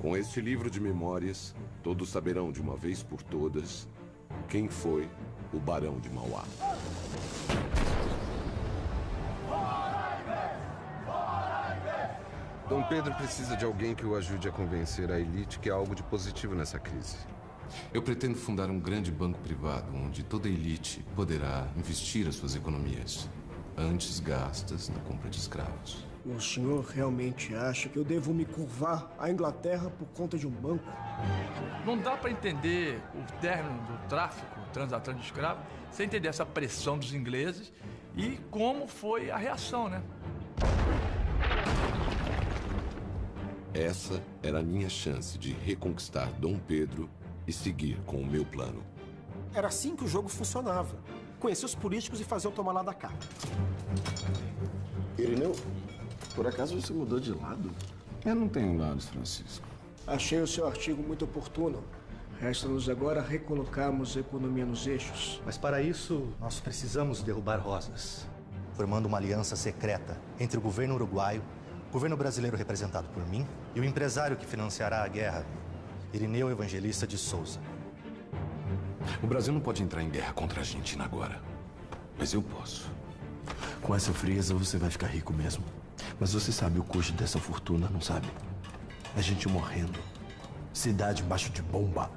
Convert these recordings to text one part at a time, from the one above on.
Com este livro de memórias, todos saberão de uma vez por todas quem foi o Barão de Mauá. Dom Pedro precisa de alguém que o ajude a convencer a elite que há algo de positivo nessa crise. Eu pretendo fundar um grande banco privado onde toda a elite poderá investir as suas economias, antes gastas na compra de escravos. O senhor realmente acha que eu devo me curvar à Inglaterra por conta de um banco? Não dá para entender o término do tráfico transatlântico de escravos sem entender essa pressão dos ingleses e como foi a reação, né? Essa era a minha chance de reconquistar Dom Pedro e seguir com o meu plano. Era assim que o jogo funcionava. Conhecer os políticos e fazer o tomar lá da cá. Irineu, por acaso você mudou de lado? Eu não tenho lados, Francisco. Achei o seu artigo muito oportuno. Resta-nos agora recolocarmos a economia nos eixos. Mas para isso, nós precisamos derrubar Rosas, formando uma aliança secreta entre o governo uruguaio, o governo brasileiro representado por mim e o empresário que financiará a guerra, Irineu Evangelista de Souza. O Brasil não pode entrar em guerra contra a Argentina agora, mas eu posso. Com essa frieza você vai ficar rico mesmo. Mas você sabe o custo dessa fortuna, não sabe? A gente morrendo. Cidade embaixo de bomba.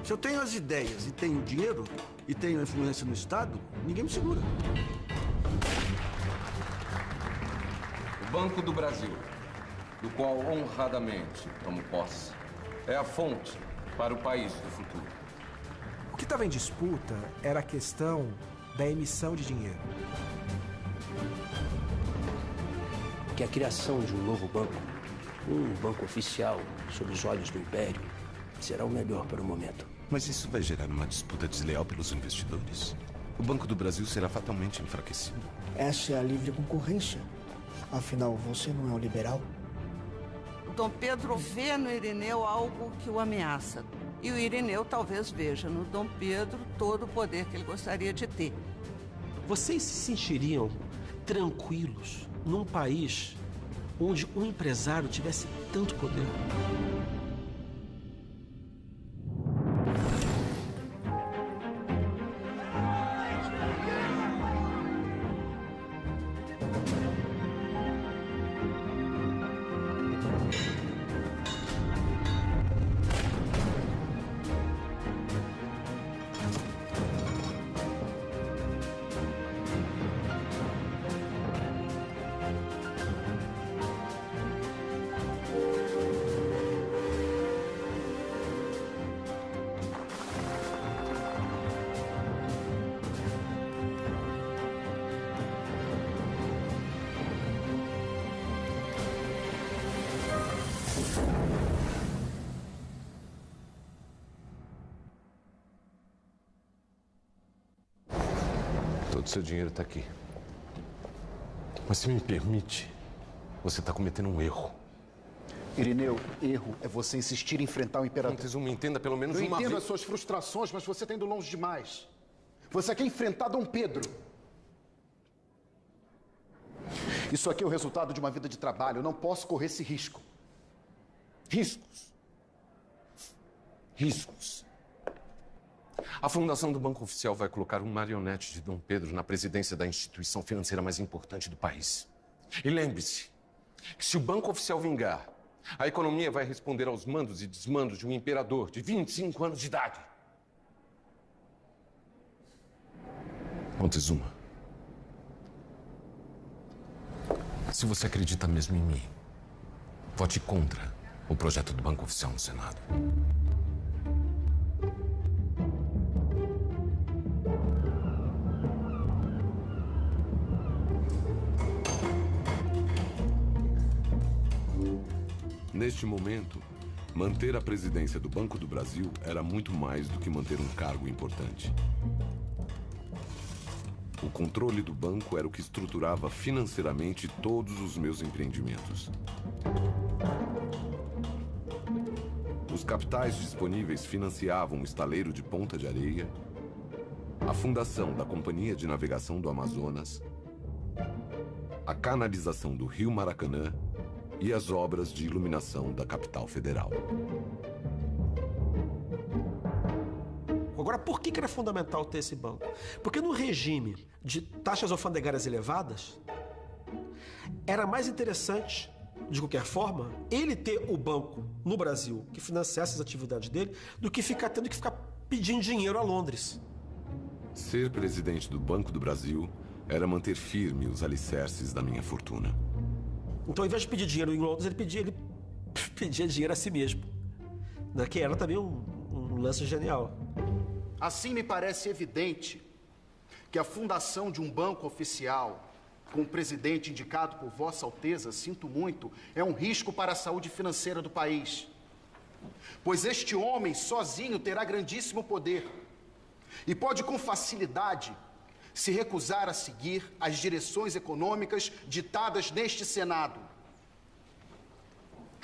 Se eu tenho as ideias e tenho dinheiro e tenho influência no Estado, ninguém me segura. O Banco do Brasil, do qual honradamente tomo posse, é a fonte para o país do futuro. O que estava em disputa era a questão da emissão de dinheiro. Que a criação de um novo banco, um banco oficial sob os olhos do Império, será o melhor para o momento. Mas isso vai gerar uma disputa desleal pelos investidores. O Banco do Brasil será fatalmente enfraquecido. Essa é a livre concorrência. Afinal, você não é um liberal? Dom Pedro vê no Irineu algo que o ameaça. E o Irineu talvez veja no Dom Pedro todo o poder que ele gostaria de ter. Vocês se sentiriam tranquilos num país onde um empresário tivesse tanto poder? Todo o seu dinheiro está aqui. Mas se me permite, você está cometendo um erro. Irineu, erro é você insistir em enfrentar o imperador. Montezuma, entenda pelo menos uma vez. Eu entendo as suas frustrações, mas você está indo longe demais. Você quer enfrentar Dom Pedro. Isso aqui é o resultado de uma vida de trabalho. Eu não posso correr esse risco. Riscos. Riscos. A fundação do Banco Oficial vai colocar um marionete de Dom Pedro na presidência da instituição financeira mais importante do país. E lembre-se que se o Banco Oficial vingar, a economia vai responder aos mandos e desmandos de um imperador de 25 anos de idade. Montezuma, se você acredita mesmo em mim, vote contra o projeto do Banco Oficial no Senado. Neste momento, manter a presidência do Banco do Brasil era muito mais do que manter um cargo importante. O controle do banco era o que estruturava financeiramente todos os meus empreendimentos. Os capitais disponíveis financiavam o estaleiro de Ponta de Areia, a fundação da Companhia de Navegação do Amazonas, a canalização do Rio Maracanã e as obras de iluminação da capital federal. Agora, por que era fundamental ter esse banco? Porque no regime de taxas alfandegárias elevadas, era mais interessante, de qualquer forma, ele ter o banco no Brasil que financiasse as atividades dele, do que tendo que ficar pedindo dinheiro a Londres. Ser presidente do Banco do Brasil era manter firme os alicerces da minha fortuna. Então, ao invés de pedir dinheiro em Londres, ele pedia dinheiro a si mesmo. Que era também um lance genial. Assim, me parece evidente que a fundação de um banco oficial com um presidente indicado por Vossa Alteza, sinto muito, é um risco para a saúde financeira do país. Pois este homem sozinho terá grandíssimo poder e pode com facilidade se recusar a seguir as direções econômicas ditadas neste Senado.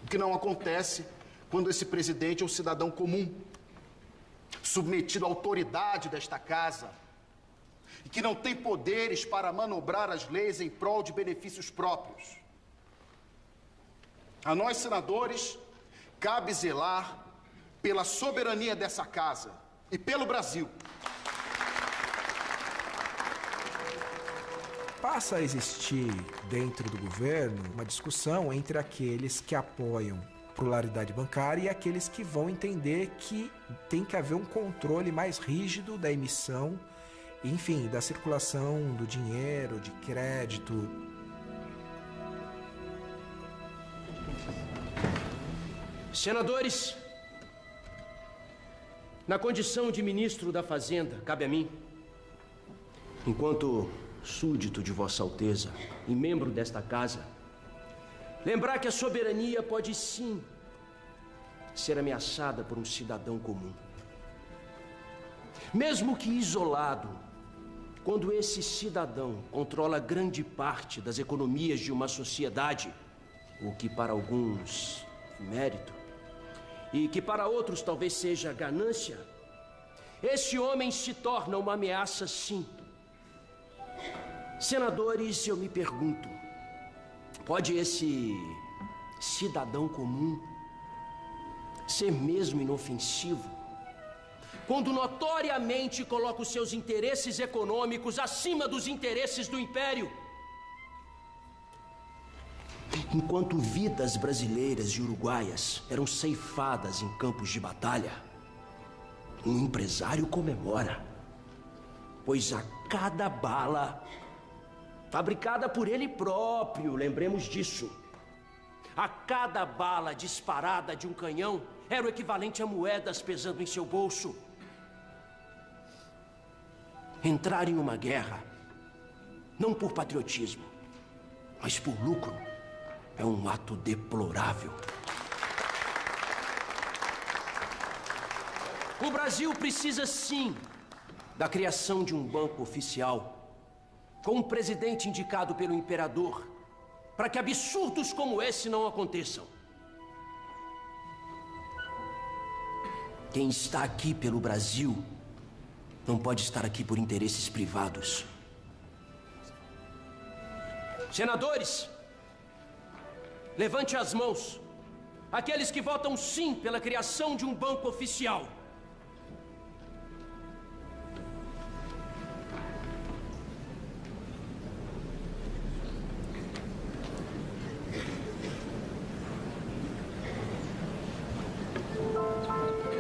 O que não acontece quando esse presidente é um cidadão comum, submetido à autoridade desta casa, e que não tem poderes para manobrar as leis em prol de benefícios próprios. A nós, senadores, cabe zelar pela soberania dessa casa e pelo Brasil. Passa a existir dentro do governo uma discussão entre aqueles que apoiam pluralidade bancária e aqueles que vão entender que tem que haver um controle mais rígido da emissão, enfim, da circulação do dinheiro, de crédito. Senadores, na condição de ministro da Fazenda, cabe a mim, enquanto súdito de Vossa Alteza e membro desta casa, lembrar que a soberania pode sim ser ameaçada por um cidadão comum. Mesmo que isolado, quando esse cidadão controla grande parte das economias de uma sociedade, o que para alguns é mérito, e que para outros talvez seja ganância, esse homem se torna uma ameaça sim. Senadores, eu me pergunto, pode esse cidadão comum ser mesmo inofensivo quando notoriamente coloca os seus interesses econômicos acima dos interesses do império? Enquanto vidas brasileiras e uruguaias eram ceifadas em campos de batalha, um empresário comemora, pois a cada bala fabricada por ele próprio, lembremos disso, a cada bala disparada de um canhão era o equivalente a moedas pesando em seu bolso. Entrar em uma guerra, não por patriotismo, mas por lucro, é um ato deplorável. O Brasil precisa sim da criação de um banco oficial com um presidente indicado pelo imperador, para que absurdos como esse não aconteçam. Quem está aqui pelo Brasil não pode estar aqui por interesses privados. Senadores, levante as mãos, aqueles que votam sim pela criação de um banco oficial.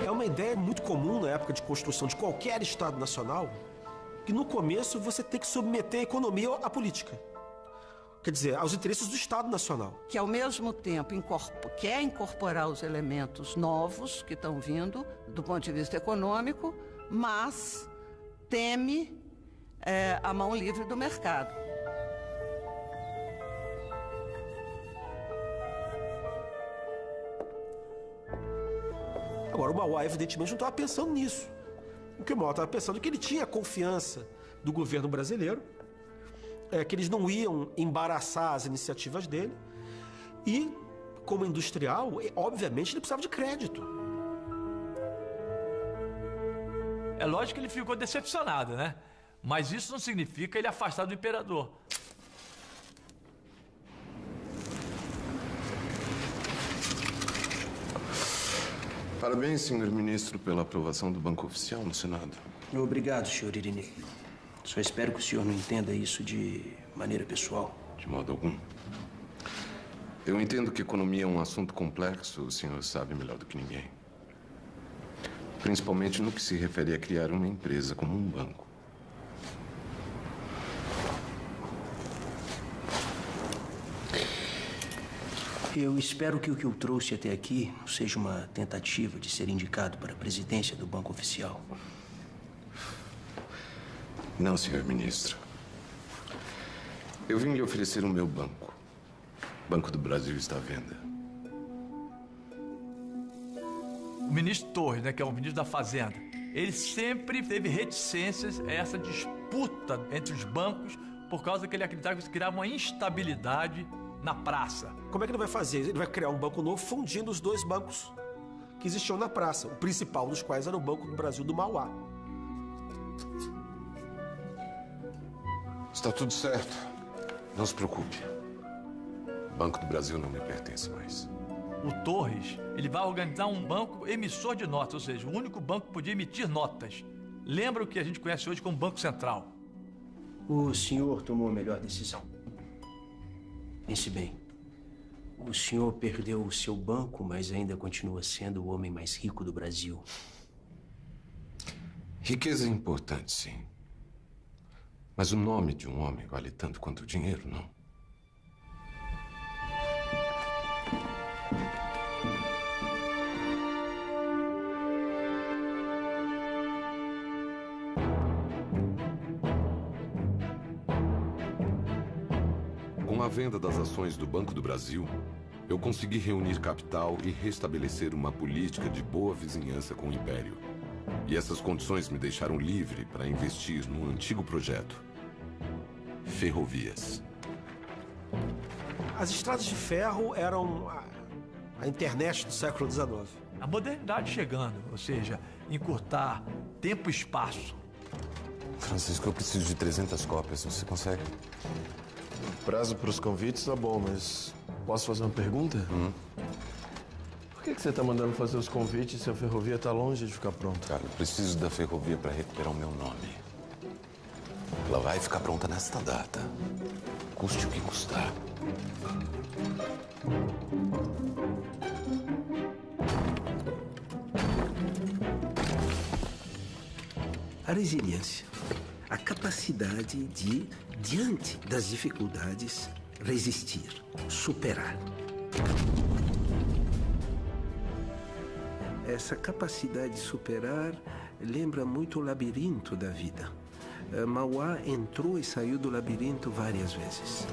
É uma ideia muito comum na época de construção de qualquer Estado nacional, que no começo você tem que submeter a economia à política. Quer dizer, aos interesses do Estado Nacional. Que ao mesmo tempo quer incorporar os elementos novos que estão vindo do ponto de vista econômico, mas teme a mão livre do mercado. Agora, o Mauá, evidentemente, não estava pensando nisso. O que o Mauá estava pensando é que ele tinha confiança do governo brasileiro, que eles não iam embaraçar as iniciativas dele, e, como industrial, obviamente, ele precisava de crédito. É lógico que ele ficou decepcionado, né? Mas isso não significa ele afastar do imperador. Parabéns, senhor ministro, pela aprovação do Banco Oficial no Senado. Obrigado, senhor Irineu. Só espero que o senhor não entenda isso de maneira pessoal. De modo algum. Eu entendo que economia é um assunto complexo, o senhor sabe melhor do que ninguém. Principalmente no que se refere a criar uma empresa como um banco. Eu espero que o que eu trouxe até aqui seja uma tentativa de ser indicado para a presidência do Banco Oficial. Não, senhor ministro. Eu vim lhe oferecer o meu banco. O Banco do Brasil está à venda. O ministro Torres, né, que é o ministro da Fazenda, ele sempre teve reticências a essa disputa entre os bancos por causa que ele acreditava que isso criava uma instabilidade na praça. Como é que ele vai fazer? Ele vai criar um banco novo fundindo os dois bancos que existiam na praça, o principal dos quais era o Banco do Brasil do Mauá. Está tudo certo. Não se preocupe. O Banco do Brasil não me pertence mais. O Torres, ele vai organizar um banco emissor de notas, ou seja, o único banco que podia emitir notas. Lembra o que a gente conhece hoje como Banco Central. O senhor tomou a melhor decisão. Pense bem. O senhor perdeu o seu banco, mas ainda continua sendo o homem mais rico do Brasil. Riqueza é importante, sim. Mas o nome de um homem vale tanto quanto o dinheiro, não? Com a venda das ações do Banco do Brasil, eu consegui reunir capital e restabelecer uma política de boa vizinhança com o Império. E essas condições me deixaram livre para investir num antigo projeto: ferrovias. As estradas de ferro eram a internet do século XIX. A modernidade chegando, ou seja, encurtar tempo e espaço. Francisco, eu preciso de 300 cópias. Você consegue? O prazo para os convites tá bom, mas posso fazer uma pergunta? Por que você tá mandando fazer os convites se a ferrovia tá longe de ficar pronta? Cara, eu preciso da ferrovia para recuperar o meu nome. Ela vai ficar pronta nesta data. Custe o que custar. A resiliência, a capacidade de, diante das dificuldades, resistir, superar. Essa capacidade de superar lembra muito o labirinto da vida. Mauá entrou e saiu do labirinto várias vezes.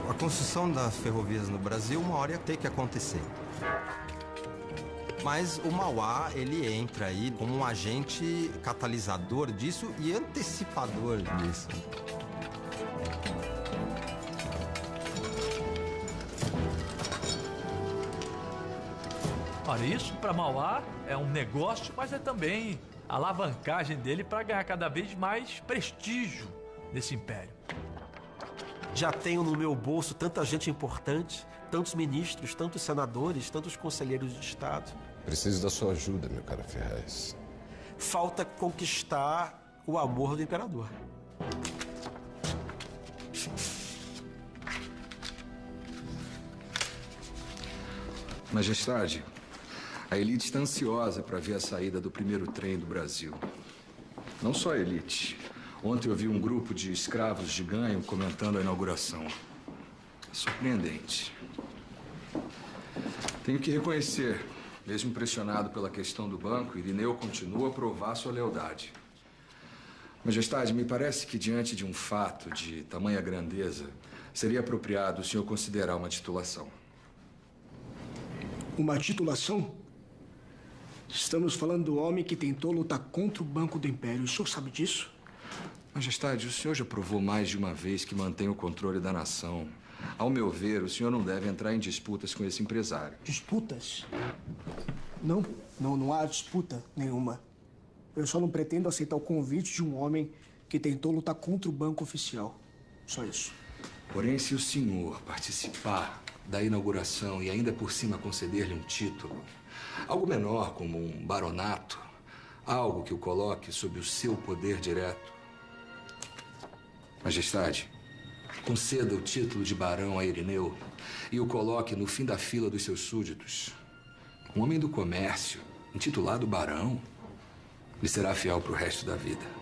A construção das ferrovias no Brasil, uma hora ia ter que acontecer. Mas o Mauá, ele entra aí como um agente catalisador disso e antecipador disso. Olha, isso para Mauá é um negócio, mas é também a alavancagem dele para ganhar cada vez mais prestígio nesse império. Já tenho no meu bolso tanta gente importante, tantos ministros, tantos senadores, tantos conselheiros de Estado. Preciso da sua ajuda, meu caro Ferraz. Falta conquistar o amor do imperador. Majestade, a elite está ansiosa para ver a saída do primeiro trem do Brasil. Não só a elite. Ontem eu vi um grupo de escravos de ganho comentando a inauguração. Surpreendente. Tenho que reconhecer, mesmo pressionado pela questão do banco, Irineu continua a provar sua lealdade. Majestade, me parece que diante de um fato de tamanha grandeza, seria apropriado o senhor considerar uma titulação. Uma titulação? Estamos falando do homem que tentou lutar contra o Banco do Império. O senhor sabe disso? Majestade, o senhor já provou mais de uma vez que mantém o controle da nação. Ao meu ver, o senhor não deve entrar em disputas com esse empresário. Disputas? Não há disputa nenhuma. Eu só não pretendo aceitar o convite de um homem que tentou lutar contra o Banco Oficial. Só isso. Porém, se o senhor participar da inauguração e ainda por cima conceder-lhe um título, algo menor como um baronato, algo que o coloque sob o seu poder direto. Majestade, conceda o título de barão a Irineu e o coloque no fim da fila dos seus súditos. Um homem do comércio, intitulado barão, lhe será fiel para o resto da vida.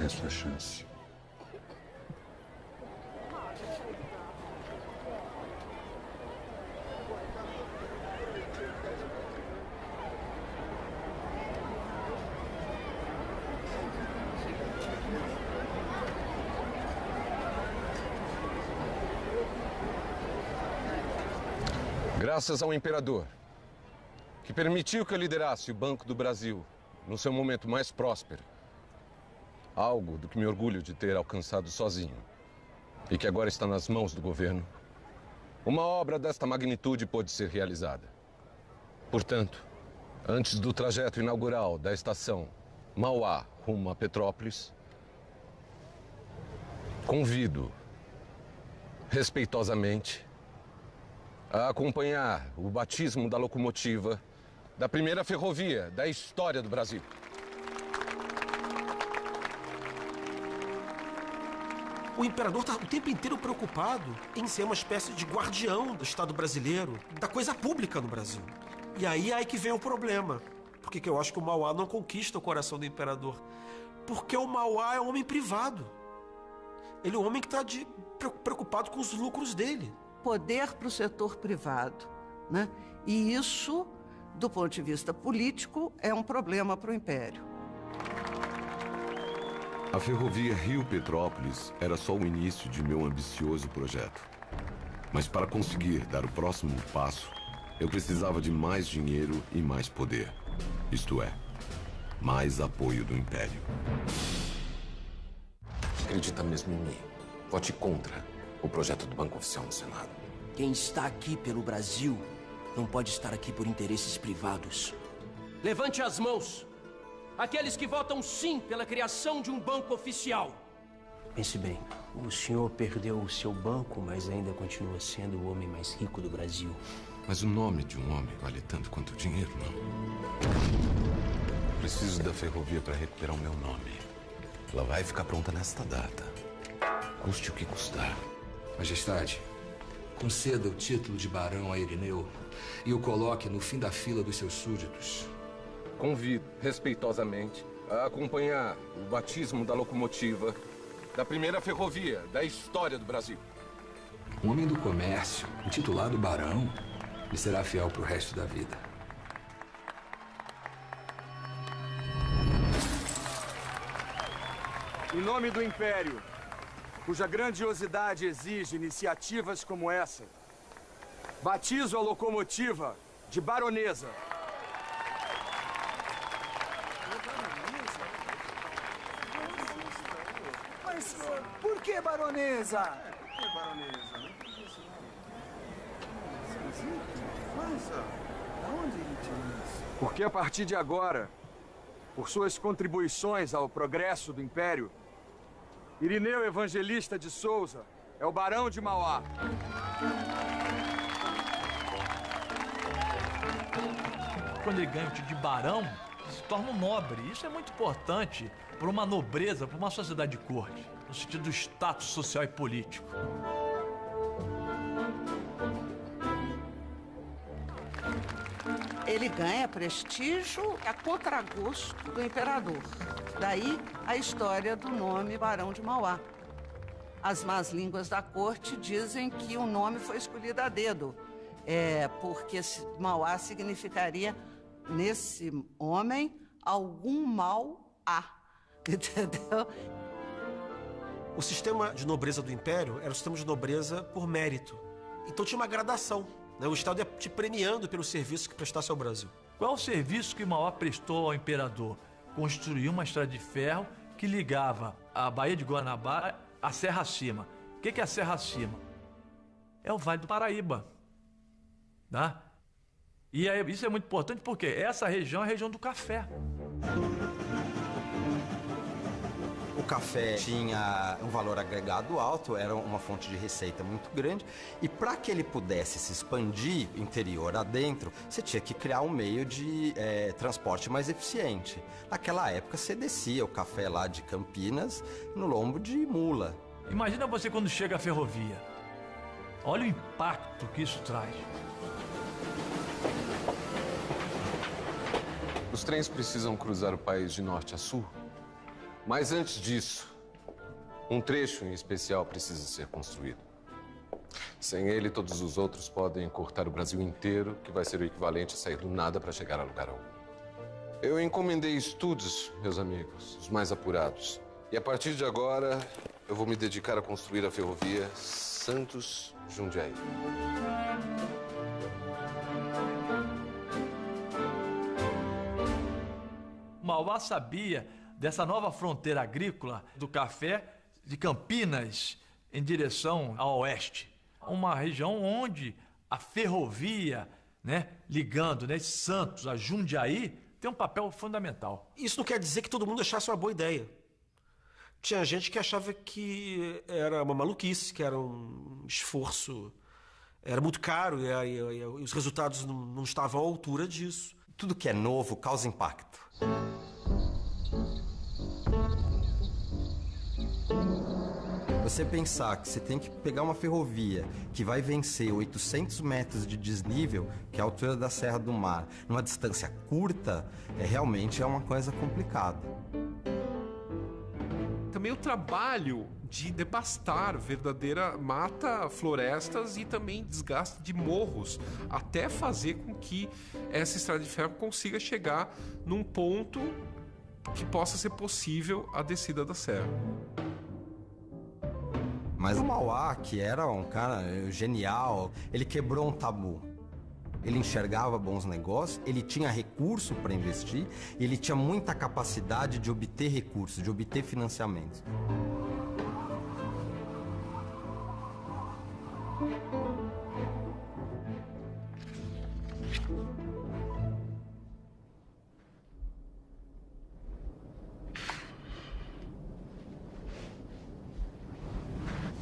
É a sua chance. Graças ao imperador, que permitiu que eu liderasse o Banco do Brasil no seu momento mais próspero, algo do que me orgulho de ter alcançado sozinho e que agora está nas mãos do governo, uma obra desta magnitude pôde ser realizada. Portanto, antes do trajeto inaugural da estação Mauá rumo a Petrópolis, convido respeitosamente a acompanhar o batismo da locomotiva da primeira ferrovia da história do Brasil. O imperador está o tempo inteiro preocupado em ser uma espécie de guardião do Estado brasileiro, da coisa pública no Brasil. E aí que vem o problema. Por que eu acho que o Mauá não conquista o coração do imperador? Porque o Mauá é um homem privado. Ele é um homem que está preocupado com os lucros dele. Poder para o setor privado, né? E isso, do ponto de vista político, é um problema para o Império. A ferrovia Rio-Petrópolis era só o início de meu ambicioso projeto. Mas para conseguir dar o próximo passo, eu precisava de mais dinheiro e mais poder. Isto é, mais apoio do Império. Acredita mesmo em mim? Vote contra o projeto do Banco Oficial no Senado. Quem está aqui pelo Brasil não pode estar aqui por interesses privados. Levante as mãos. Aqueles que votam sim pela criação de um banco oficial. Pense bem, o senhor perdeu o seu banco, mas ainda continua sendo o homem mais rico do Brasil. Mas o nome de um homem vale tanto quanto o dinheiro, não? Preciso da ferrovia para recuperar o meu nome. Ela vai ficar pronta nesta data. Custe o que custar. Majestade, conceda o título de barão a Irineu e o coloque no fim da fila dos seus súditos. Convido, respeitosamente, a acompanhar o batismo da locomotiva da primeira ferrovia da história do Brasil. Um homem do comércio, intitulado barão, lhe será fiel para o resto da vida. Em nome do Império, cuja grandiosidade exige iniciativas como essa, batizo a locomotiva de baronesa. Mas por que baronesa? Por que baronesa? Não podia ser. Mas, aonde ele tinha isso? Porque a partir de agora, por suas contribuições ao progresso do Império, Irineu Evangelista de Souza é o Barão de Mauá. Quando ele ganha o título de barão, ele se torna um nobre. Isso é muito importante para uma nobreza, para uma sociedade de corte, no sentido do status social e político. Ele ganha prestígio a contragosto do imperador. Daí a história do nome Barão de Mauá. As más línguas da corte dizem que o nome foi escolhido a dedo, porque Mauá significaria, nesse homem, algum mal há. Entendeu? O sistema de nobreza do Império era um sistema de nobreza por mérito. Então tinha uma gradação, né? O Estado ia te premiando pelo serviço que prestasse ao Brasil. Qual o serviço que Mauá prestou ao imperador? Construiu uma estrada de ferro que ligava a Baía de Guanabara à Serra Acima. O que é a Serra Acima? É o Vale do Paraíba. Tá? E isso é muito importante porque essa região é a região do café. O café tinha um valor agregado alto, era uma fonte de receita muito grande, e para que ele pudesse se expandir interior adentro, você tinha que criar um meio de transporte mais eficiente. Naquela época, você descia o café lá de Campinas no lombo de mula. Imagina você quando chega a ferrovia. Olha o impacto que isso traz. Os trens precisam cruzar o país de norte a sul. Mas antes disso, um trecho em especial precisa ser construído. Sem ele, todos os outros podem cortar o Brasil inteiro, que vai ser o equivalente a sair do nada para chegar a lugar algum. Eu encomendei estudos, meus amigos, os mais apurados. E a partir de agora, eu vou me dedicar a construir a ferrovia Santos-Jundiaí. Mauá sabia dessa nova fronteira agrícola do café de Campinas em direção ao oeste. Uma região onde a ferrovia, ligando Santos a Jundiaí, tem um papel fundamental. Isso não quer dizer que todo mundo achasse uma boa ideia. Tinha gente que achava que era uma maluquice, que era um esforço, era muito caro e os resultados não estavam à altura disso. Tudo que é novo causa impacto. Você pensar que você tem que pegar uma ferrovia que vai vencer 800 metros de desnível, que é a altura da Serra do Mar, numa distância curta, realmente é uma coisa complicada. Também o trabalho de devastar verdadeira mata, florestas e também desgaste de morros, até fazer com que essa estrada de ferro consiga chegar num ponto que possa ser possível a descida da serra. Mas o Mauá, que era um cara genial, ele quebrou um tabu. Ele enxergava bons negócios, ele tinha recurso para investir e ele tinha muita capacidade de obter recursos, de obter financiamentos.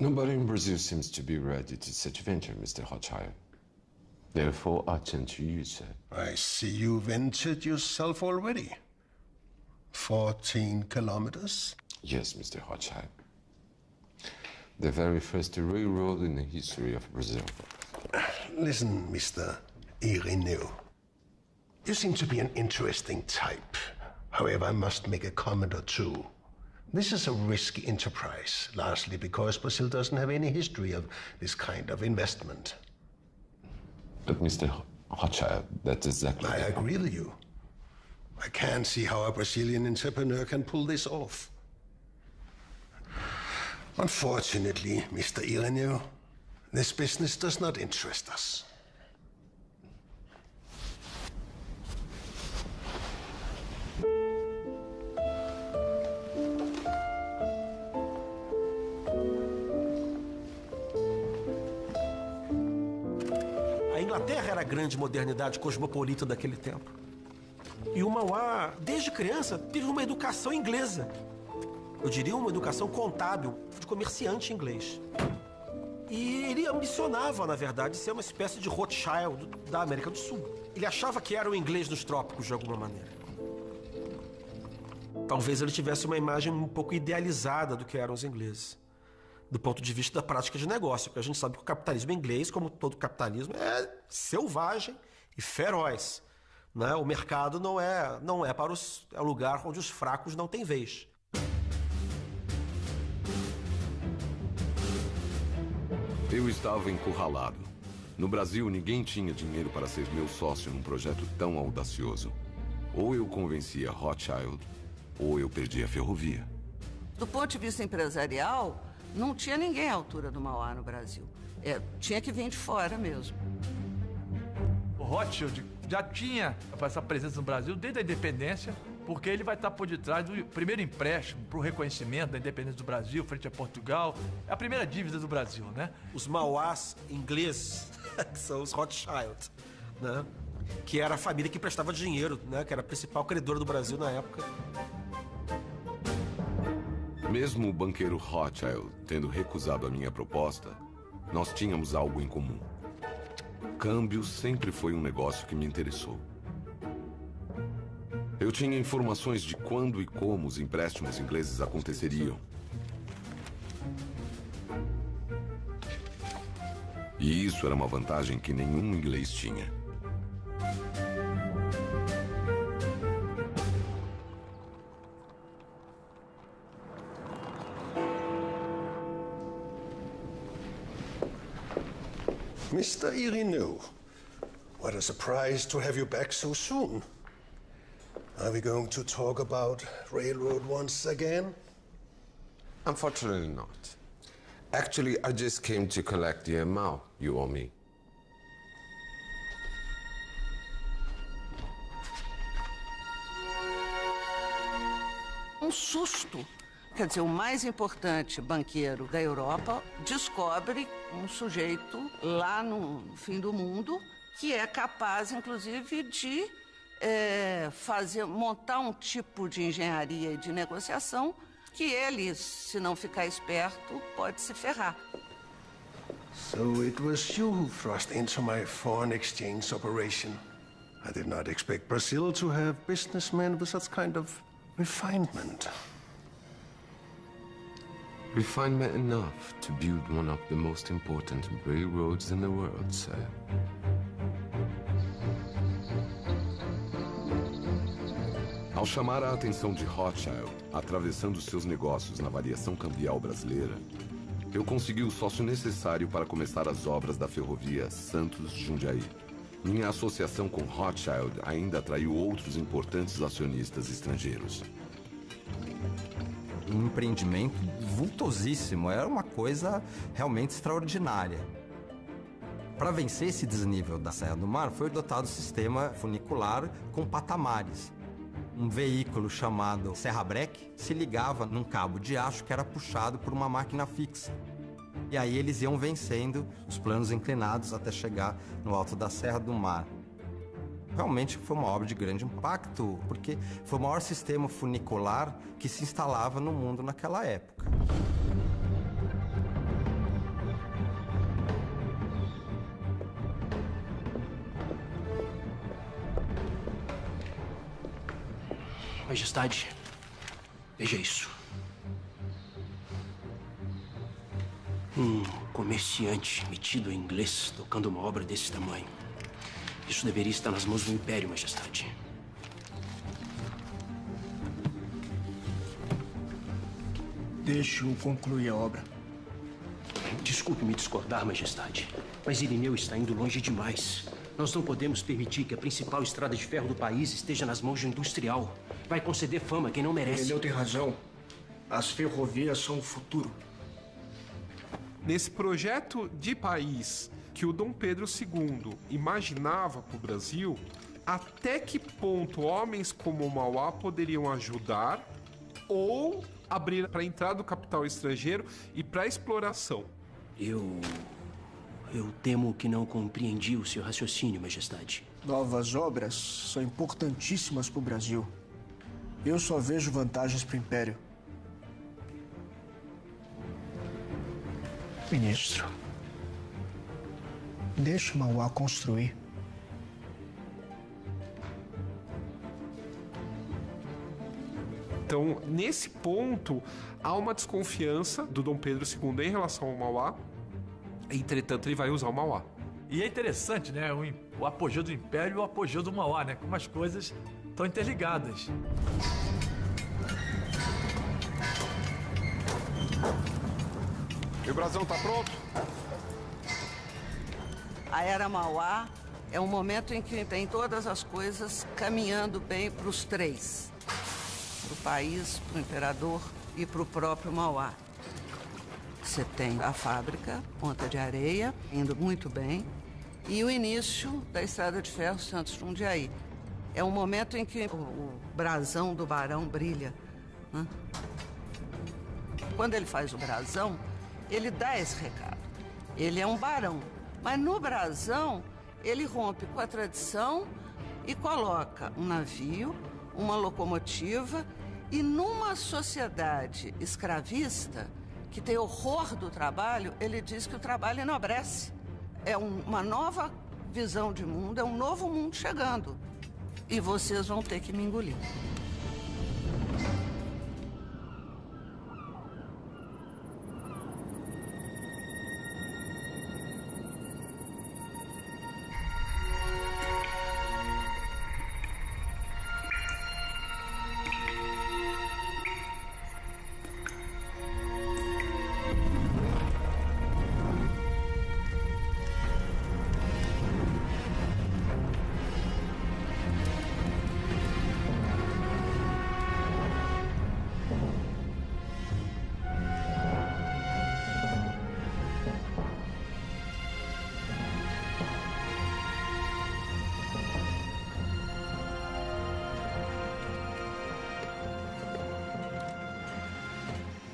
Nobody in Brazil seems to be ready to such venture, Mr. Rothschild. Therefore, I turn to you, sir. I see you ventured yourself already. 14 kilometers? Yes, Mr. Rothschild. The very first railroad in the history of Brazil. Listen, Mr. Irineu. You seem to be an interesting type. However, I must make a comment or two. This is a risky enterprise, largely because Brazil doesn't have any history of this kind of investment. But, Mr. Rothschild, that's exactly... I agree with you. I can't see how a Brazilian entrepreneur can pull this off. Unfortunately, Mr. Irineu, this business does not interest us. A Inglaterra era a grande modernidade cosmopolita daquele tempo. E o Mauá, desde criança, teve uma educação inglesa. Eu diria uma educação contábil, de comerciante inglês. E ele ambicionava, na verdade, ser uma espécie de Rothschild da América do Sul. Ele achava que era o inglês nos trópicos, de alguma maneira. Talvez ele tivesse uma imagem um pouco idealizada do que eram os ingleses, do ponto de vista da prática de negócio, porque a gente sabe que o capitalismo inglês, como todo capitalismo, é selvagem e feroz. né? O mercado não é para é o lugar onde os fracos não têm vez. Eu estava encurralado. No Brasil, ninguém tinha dinheiro para ser meu sócio num projeto tão audacioso. Ou eu convencia Rothschild, ou eu perdia a ferrovia. Do ponto de vista empresarial, não tinha ninguém à altura do Mauá no Brasil. Tinha que vir de fora mesmo. O Rothschild já tinha essa presença no Brasil desde a independência, porque ele vai estar por detrás do primeiro empréstimo para o reconhecimento da independência do Brasil frente a Portugal. É a primeira dívida do Brasil, né? Os Mauás ingleses, que são os Rothschild, né? Que era a família que prestava dinheiro, né? Que era a principal credora do Brasil na época. Mesmo o banqueiro Rothschild tendo recusado a minha proposta, nós tínhamos algo em comum. Câmbio sempre foi um negócio que me interessou. Eu tinha informações de quando e como os empréstimos ingleses aconteceriam. E isso era uma vantagem que nenhum inglês tinha. Mr. Irineu, what a surprise to have you back so soon. Are we going to talk about railroad once again? Unfortunately not. Actually, I just came to collect the amount you owe me. Um susto. Quer dizer, o mais importante banqueiro da Europa descobre um sujeito lá no fim do mundo que é capaz, inclusive, de montar um tipo de engenharia e de negociação que ele, se não ficar esperto, pode se ferrar. So it was you who thrust into my foreign exchange operation. I did not expect Brazil to have businessmen with such kind of refinement. Refinement enough to build one of the most important railroads in the world, sir. Ao chamar a atenção de Rothschild, atravessando seus negócios na variação cambial brasileira, eu consegui o sócio necessário para começar as obras da ferrovia Santos-Jundiaí. Minha associação com Rothschild ainda atraiu outros importantes acionistas estrangeiros. Um empreendimento vultosíssimo, era uma coisa realmente extraordinária. Para vencer esse desnível da Serra do Mar, foi adotado o sistema funicular com patamares. Um veículo chamado serra-breque se ligava num cabo de aço que era puxado por uma máquina fixa. E aí eles iam vencendo os planos inclinados até chegar no alto da Serra do Mar. Realmente foi uma obra de grande impacto, porque foi o maior sistema funicular que se instalava no mundo naquela época. Majestade, veja isso. Um comerciante metido em inglês tocando uma obra desse tamanho. Isso deveria estar nas mãos do Império, Majestade. Deixe-o concluir a obra. Desculpe me discordar, Majestade, mas Irineu está indo longe demais. Nós não podemos permitir que a principal estrada de ferro do país esteja nas mãos de um industrial. Vai conceder fama a quem não merece. Irineu tem razão. As ferrovias são o futuro. Nesse projeto de país que o Dom Pedro II imaginava para o Brasil, até que ponto homens como o Mauá poderiam ajudar ou abrir para a entrada do capital estrangeiro e para a exploração? Eu temo que não compreendi o seu raciocínio, Majestade. Novas obras são importantíssimas para o Brasil. Eu só vejo vantagens para o Império. Ministro, deixe o Mauá construir. Então, nesse ponto, há uma desconfiança do Dom Pedro II em relação ao Mauá. Entretanto, ele vai usar o Mauá. E é interessante, né? O apogeu do Império e o apogeu do Mauá, né? Como as coisas estão interligadas. E o brasão tá pronto? A Era Mauá é um momento em que tem todas as coisas caminhando bem para os três. Para o país, para o imperador e para o próprio Mauá. Você tem a fábrica, Ponta de Areia, indo muito bem. E o início da Estrada de Ferro Santos-Jundiaí. É um momento em que o brasão do barão brilha, né? Quando ele faz o brasão, ele dá esse recado. Ele é um barão, mas no brasão ele rompe com a tradição e coloca um navio, uma locomotiva e numa sociedade escravista que tem horror do trabalho, ele diz que o trabalho enobrece. É uma nova visão de mundo, é um novo mundo chegando. E vocês vão ter que me engolir.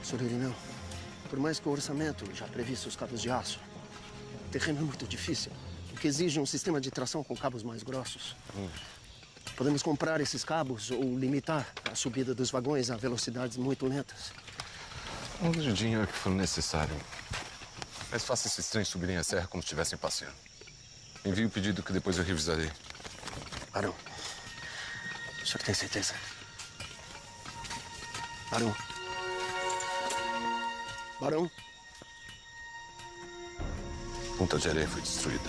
Sr. Irineu, por mais que o orçamento já previsse os cabos de aço, o terreno é muito difícil, o que exige um sistema de tração com cabos mais grossos. Podemos comprar esses cabos ou limitar a subida dos vagões a velocidades muito lentas. Onde o dinheiro que for necessário. Mas faça esses trens subirem a serra como se estivessem passeando. Envie o pedido que depois eu revisarei. Barão, o senhor tem certeza? Barão. Barão. Ponta de Areia foi destruída.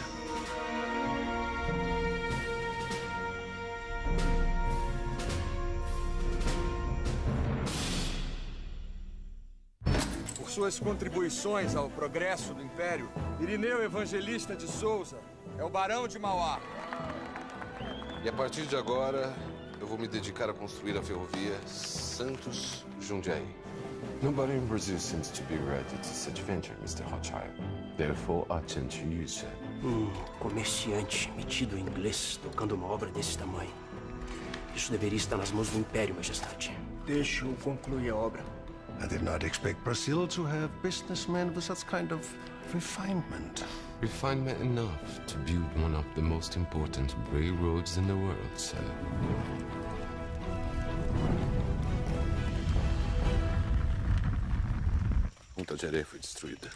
Por suas contribuições ao progresso do Império, Irineu Evangelista de Souza é o Barão de Mauá. E a partir de agora, eu vou me dedicar a construir a ferrovia Santos-Jundiaí. Nobody in Brazil seems to be ready to such venture, Mr. Rothschild. Therefore, attend to you, sir. Comerciante metido em inglês tocando uma obra desse tamanho. Isso deveria estar nas mãos do Império, Majestade. Deixa eu concluir a obra. I did not expect Brazil to have businessmen with such kind of refinement. Refinement enough to build one of the most important railroads in the world, sir. Ponta de Areia foi destruída.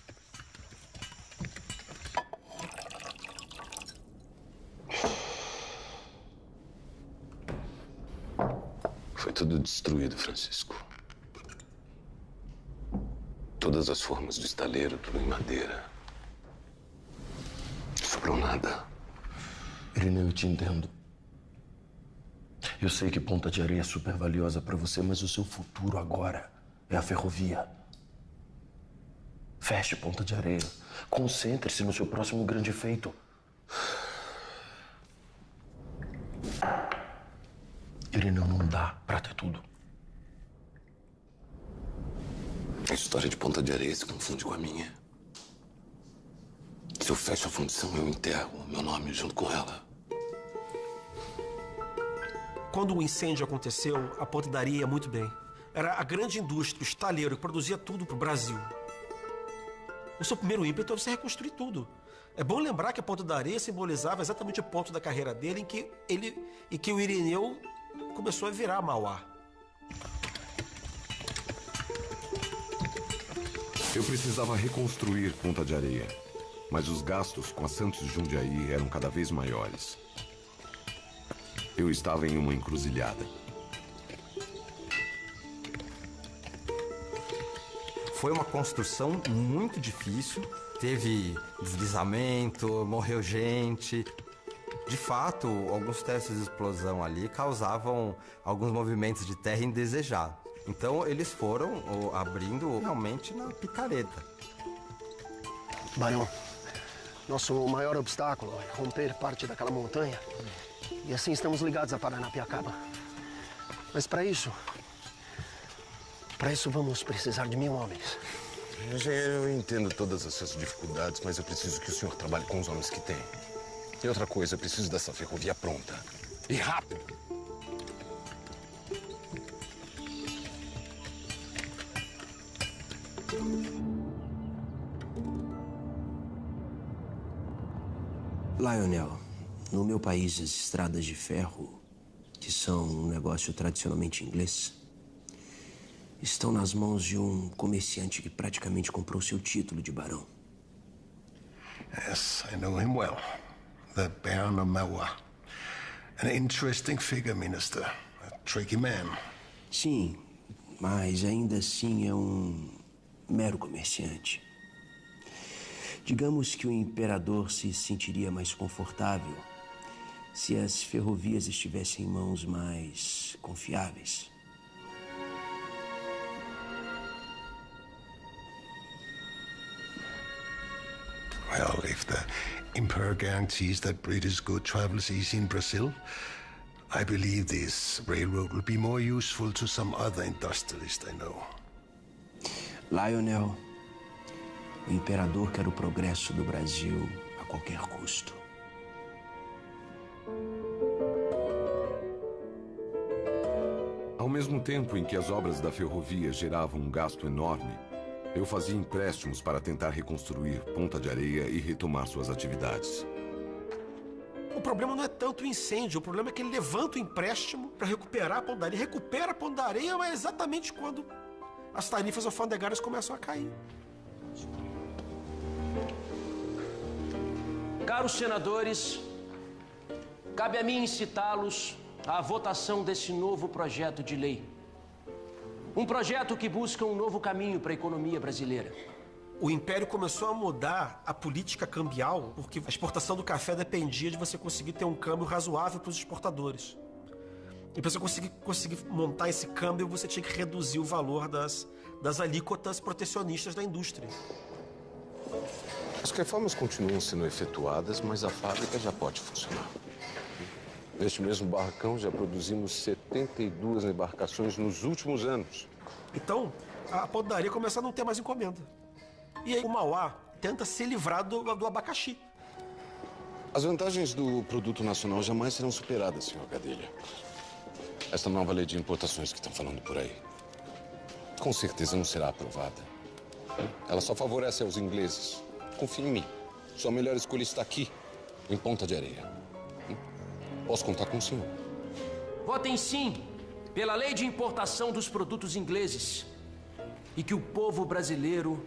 Foi tudo destruído, Francisco. Todas as formas do estaleiro, tudo em madeira. Não sobrou nada. Irineu, eu te entendo. Eu sei que Ponta de Areia é super valiosa para você, mas o seu futuro agora é a ferrovia. Feche Ponta de Areia. Concentre-se no seu próximo grande feito. Irineu, não dá pra ter tudo. A história de Ponta de Areia se confunde com a minha. Se eu fecho a fundição, eu enterro meu nome junto com ela. Quando o incêndio aconteceu, a Ponta da Areia ia muito bem. Era a grande indústria, o estaleiro, que produzia tudo pro Brasil. O seu primeiro ímpeto era você reconstruir tudo. É bom lembrar que a Ponta da Areia simbolizava exatamente o ponto da carreira dele em que o Irineu começou a virar Mauá. Eu precisava reconstruir Ponta de Areia, mas os gastos com a Santos-Jundiaí eram cada vez maiores. Eu estava em uma encruzilhada. Foi uma construção muito difícil, teve deslizamento, morreu gente. De fato, alguns testes de explosão ali causavam alguns movimentos de terra indesejados. Então, eles foram abrindo realmente na picareta. Barão, nosso maior obstáculo é romper parte daquela montanha. E assim estamos ligados a Paranapiacaba. Mas para isso vamos precisar de 1000 homens. Engenheiro, eu entendo todas essas dificuldades, mas eu preciso que o senhor trabalhe com os homens que tem. E outra coisa, eu preciso dessa ferrovia pronta. E rápido. Lionel, no meu país, as estradas de ferro, que são um negócio tradicionalmente inglês, estão nas mãos de um comerciante que praticamente comprou seu título de barão. Yes, I know him well. The Baron of Mauá. An interesting figure, Minister. A tricky man. Sim, mas ainda assim é um mero comerciante. Digamos que o imperador se sentiria mais confortável se as ferrovias estivessem em mãos mais confiáveis. Well, if the Emperor guarantees that British good travels easy in Brazil, I believe this railroad will be more useful to some other industrialist I know. Lionel, o imperador quer o progresso do Brasil a qualquer custo. Ao mesmo tempo em que as obras da ferrovia geravam um gasto enorme, eu fazia empréstimos para tentar reconstruir Ponta de Areia e retomar suas atividades. O problema não é tanto o incêndio, o problema é que ele levanta o empréstimo para recuperar a Ponta da Areia. Recupera a Ponta da Areia, mas exatamente quando as tarifas alfandegárias começam a cair. Caros senadores, cabe a mim incitá-los à votação desse novo projeto de lei. Um projeto que busca um novo caminho para a economia brasileira. O Império começou a mudar a política cambial porque a exportação do café dependia de você conseguir ter um câmbio razoável para os exportadores. E para você conseguir montar esse câmbio, você tinha que reduzir o valor das alíquotas protecionistas da indústria. As reformas continuam sendo efetuadas, mas a fábrica já pode funcionar. Neste mesmo barracão já produzimos 72 embarcações nos últimos anos. Então, a Ponta da Areia começa a não ter mais encomenda. E aí o Mauá tenta se livrar do abacaxi. As vantagens do produto nacional jamais serão superadas, senhor Gadelha. Esta nova lei de importações que estão falando por aí, com certeza não será aprovada. Ela só favorece aos ingleses. Confie em mim. Sua melhor escolha está aqui, em Ponta de Areia. Posso contar com o senhor? Votem sim pela lei de importação dos produtos ingleses e que o povo brasileiro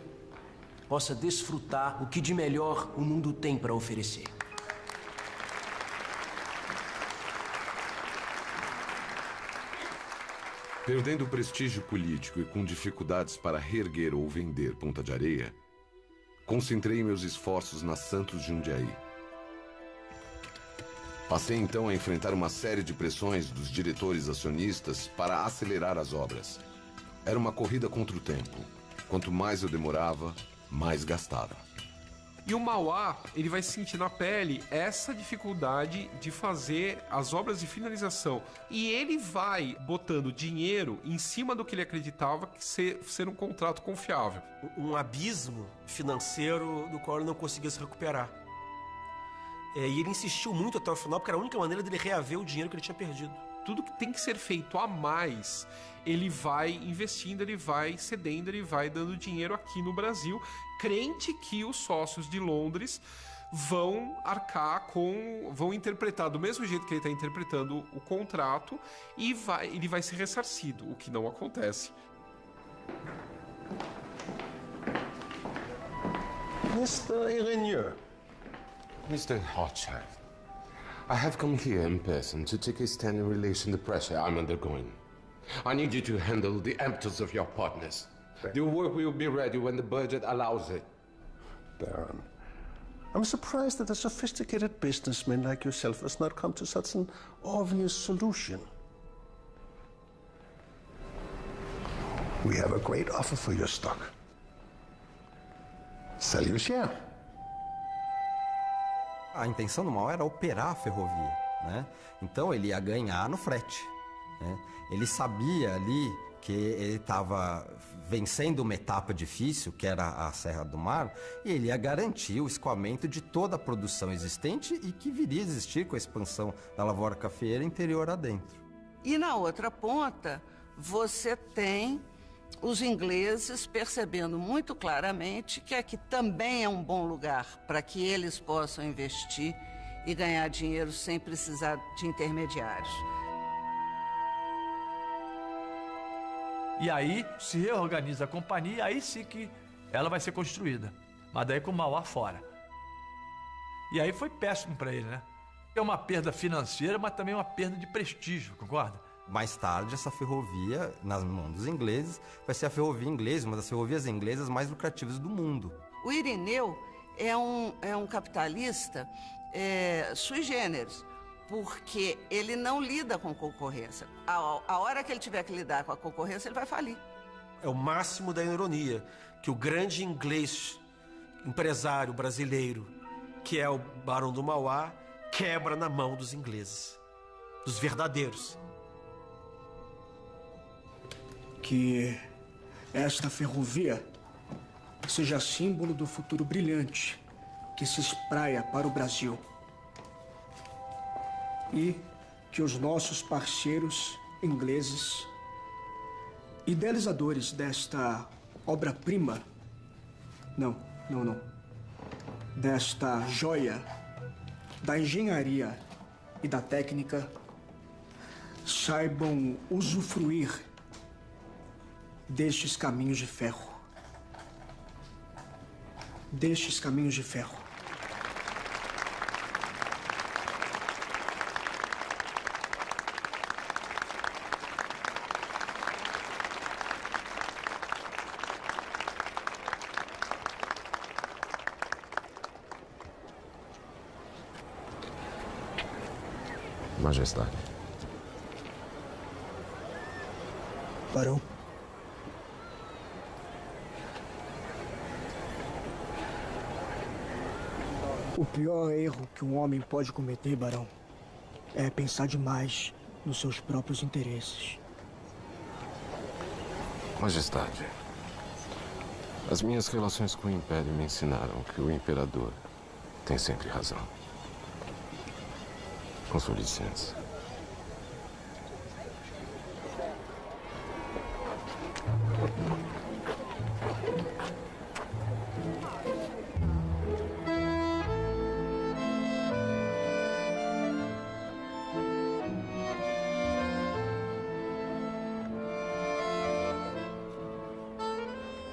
possa desfrutar o que de melhor o mundo tem para oferecer. Perdendo o prestígio político e com dificuldades para reerguer ou vender Ponta de Areia, concentrei meus esforços na Santos Jundiaí. Passei então a enfrentar uma série de pressões dos diretores acionistas para acelerar as obras. Era uma corrida contra o tempo. Quanto mais eu demorava, mais gastava. E o Mauá, ele vai sentir na pele essa dificuldade de fazer as obras de finalização. E ele vai botando dinheiro em cima do que ele acreditava que ser um contrato confiável. Um abismo financeiro do qual ele não conseguia se recuperar. E ele insistiu muito até o final, porque era a única maneira dele reaver o dinheiro que ele tinha perdido. Tudo que tem que ser feito a mais, ele vai investindo, ele vai cedendo, ele vai dando dinheiro aqui no Brasil, crente que os sócios de Londres vão arcar vão interpretar do mesmo jeito que ele está interpretando o contrato e ele vai ser ressarcido, o que não acontece. Mr. Irenier. Mr. Rothschild, I have come here in person to take a stand in relation to the pressure I'm undergoing. I need you to handle the empties of your partners. thing. The work will be ready when the budget allows it. Baron, I'm surprised that a sophisticated businessman like yourself has not come to such an obvious solution. We have a great offer for your stock. Sell your share. A intenção do Mao era operar a ferrovia, né? Então ele ia ganhar no frete, né? Ele sabia ali que ele estava vencendo uma etapa difícil, que era a Serra do Mar, e ele ia garantir o escoamento de toda a produção existente e que viria a existir com a expansão da lavoura cafeeira interior adentro. E na outra ponta, você tem os ingleses percebendo muito claramente que aqui também é um bom lugar para que eles possam investir e ganhar dinheiro sem precisar de intermediários. E aí se reorganiza a companhia, aí sim que ela vai ser construída. Mas daí com o Mauá fora. E aí foi péssimo para ele, né? É uma perda financeira, mas também uma perda de prestígio, concorda? Mais tarde, essa ferrovia, nas mãos dos ingleses, vai ser a ferrovia inglesa, uma das ferrovias inglesas mais lucrativas do mundo. O Irineu é um capitalista sui generis, porque ele não lida com concorrência. A hora que ele tiver que lidar com a concorrência, ele vai falir. É o máximo da ironia, que o grande inglês, empresário brasileiro, que é o Barão do Mauá, quebra na mão dos ingleses, dos verdadeiros. Que esta ferrovia seja símbolo do futuro brilhante que se espraia para o Brasil. E que os nossos parceiros ingleses, idealizadores desta obra-prima, desta joia da engenharia e da técnica, saibam usufruir destes caminhos de ferro. Destes caminhos de ferro. Majestade. Barão. O pior erro que um homem pode cometer, Barão, é pensar demais nos seus próprios interesses. Majestade, as minhas relações com o Império me ensinaram que o Imperador tem sempre razão. Com sua licença.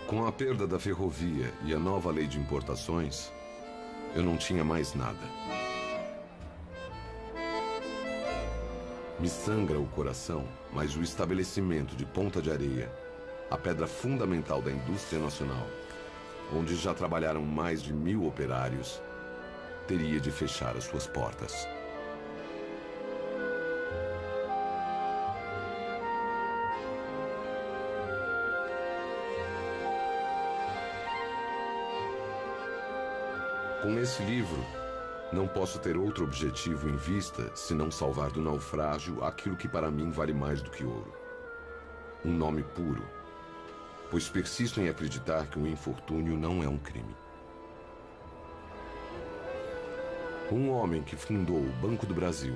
Com a perda da ferrovia e a nova lei de importações, eu não tinha mais nada. Me sangra o coração, mas o estabelecimento de Ponta de Areia, a pedra fundamental da indústria nacional, onde já trabalharam mais de 1000 operários, teria de fechar as suas portas. Com esse livro, não posso ter outro objetivo em vista senão salvar do naufrágio aquilo que para mim vale mais do que ouro. Um nome puro, pois persisto em acreditar que o infortúnio não é um crime. Um homem que fundou o Banco do Brasil,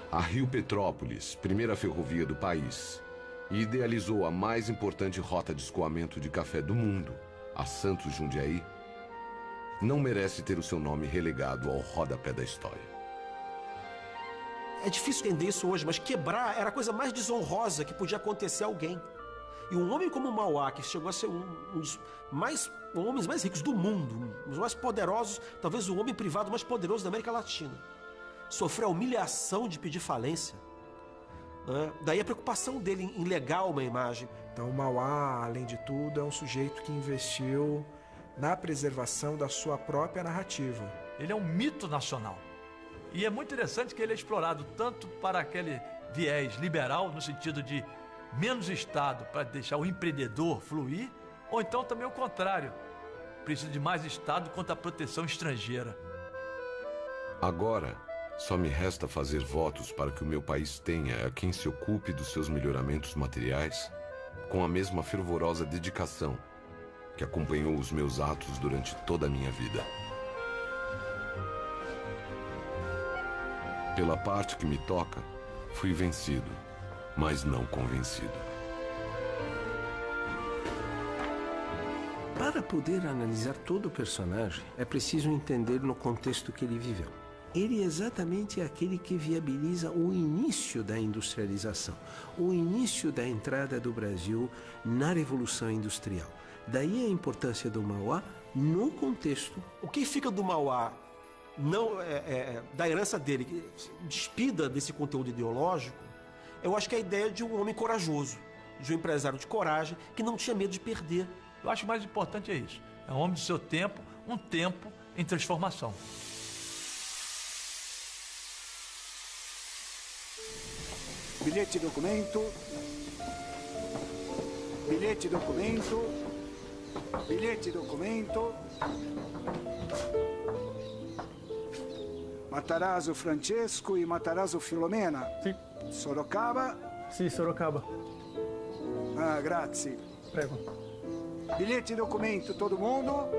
a Rio Petrópolis, primeira ferrovia do país, e idealizou a mais importante rota de escoamento de café do mundo, a Santos Jundiaí, não merece ter o seu nome relegado ao rodapé da história. É difícil entender isso hoje, mas quebrar era a coisa mais desonrosa que podia acontecer a alguém. E um homem como o Mauá, que chegou a ser um dos homens mais ricos do mundo, um dos mais poderosos, talvez o homem privado mais poderoso da América Latina, sofreu a humilhação de pedir falência. Daí a preocupação dele em legar uma imagem Então, Mauá, além de tudo, é um sujeito que investiu na preservação da sua própria narrativa. Ele é um mito nacional. E é muito interessante que ele é explorado tanto para aquele viés liberal, no sentido de menos Estado para deixar o empreendedor fluir, ou então também o contrário, precisa de mais Estado contra a proteção estrangeira. Agora, só me resta fazer votos para que o meu país tenha a quem se ocupe dos seus melhoramentos materiais com a mesma fervorosa dedicação que acompanhou os meus atos durante toda a minha vida. Pela parte que me toca, fui vencido, mas não convencido. Para poder analisar todo o personagem, é preciso entender no contexto que ele viveu. Ele é exatamente aquele que viabiliza o início da industrialização, o início da entrada do Brasil na Revolução Industrial. Daí a importância do Mauá no contexto. O que fica do Mauá, não, da herança dele, despida desse conteúdo ideológico, eu acho que é a ideia de um homem corajoso, de um empresário de coragem, que não tinha medo de perder. Eu acho que o mais importante é isso. É um homem do seu tempo, um tempo em transformação. Bilhete documento. Bilhete documento. Bilhete documento. Matarazzo Francesco e Matarazzo Filomena. Sì. Sorocaba. Sì, Sorocaba. Ah, grazie. Prego. Bilhete documento, todo mundo.